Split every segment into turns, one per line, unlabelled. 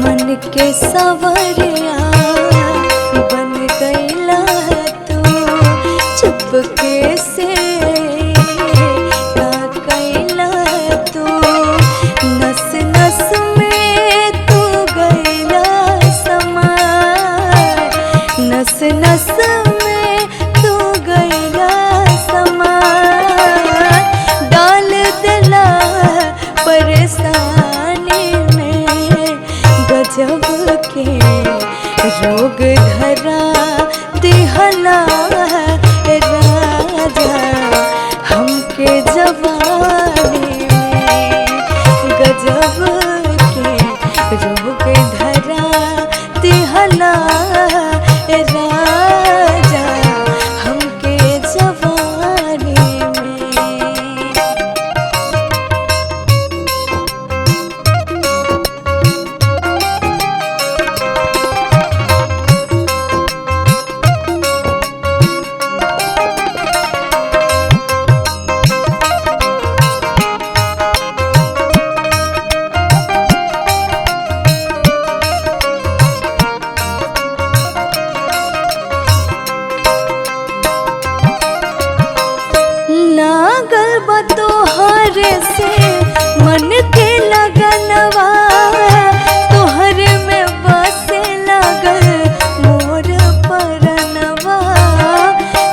मन के सवरिया बन गईला तू चुपके से का कैला तू नस नस में तू गईला समा नस नस में तू गईला समा डाल दिला परेशानी में गजब के रोग धरा दिहला राजा हमके जवानी में गजब के रोग धरा दिहला राजा हमके जवानी में। लागल बा तोहरे से मन के लगनवा तोहरे में बसे लागल मोर परनवा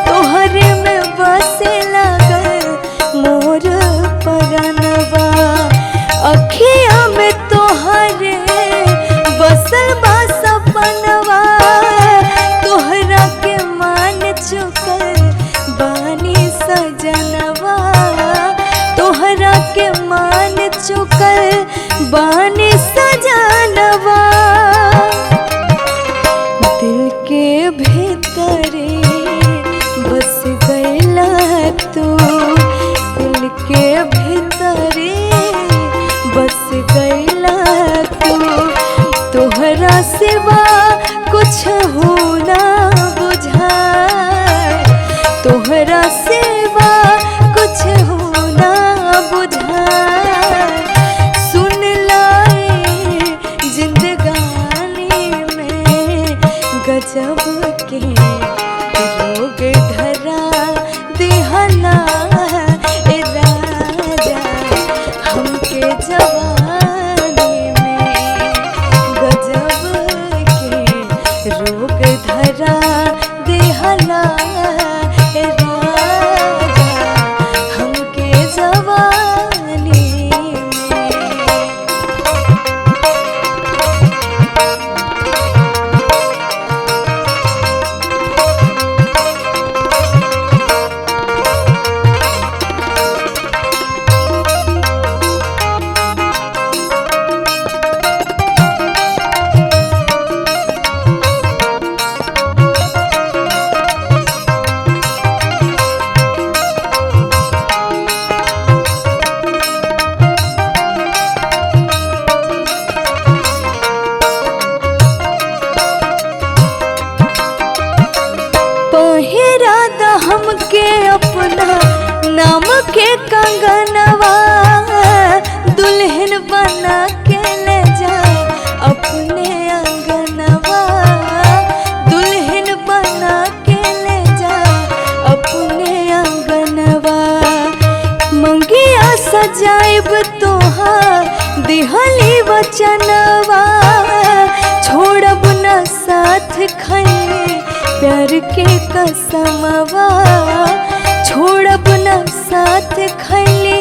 तोहरे में बसे लागल मोर परनवा अखिया में तोहरे बसल बा सपनवा तोहरा के मान चुकल बानी सजनवा तोहरा के मान चुकल बानी सजनवा दिल के भीतरे बस गईला तू दिल के भीतरे बस गईला तू तोहरा सिवा कुछ हो ना बुझाए तोहरा सिवा कुछ हो ना बुझाए सुन लाए जिंदगानी में गजब के रोग धरा दिहला राजा हमके जवानी में गजब के रोग धरा दिहला हमके अपना नाम के कंगनवा दुल्हन बना के ले जा अपने अंगनवा दुल्हन बना के ले जा अपने अंगनवा मंगिया सजाइब तोहार दिहली वचनवा छोड़ब न साथ खैले प्यार के कसमवा छोड़ब न साथ खैले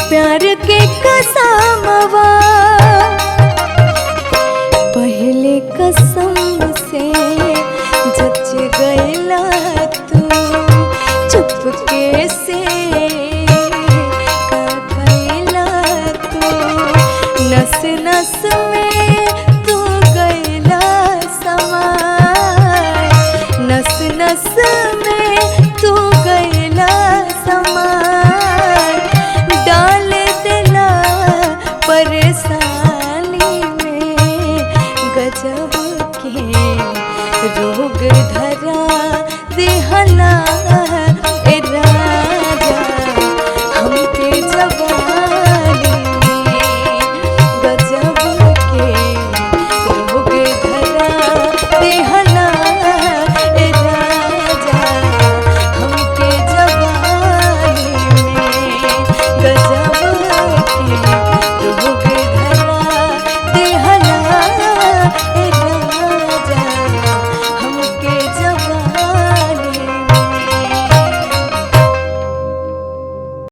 प्यार के कसमवा पहले कसम से जच गईला तू चुपके से का कैला तू नस नस में तू गईला समा नस नस में तू गईला समा डाल दिला परेशानी में गजब के रोग धरा दिहला ए राम।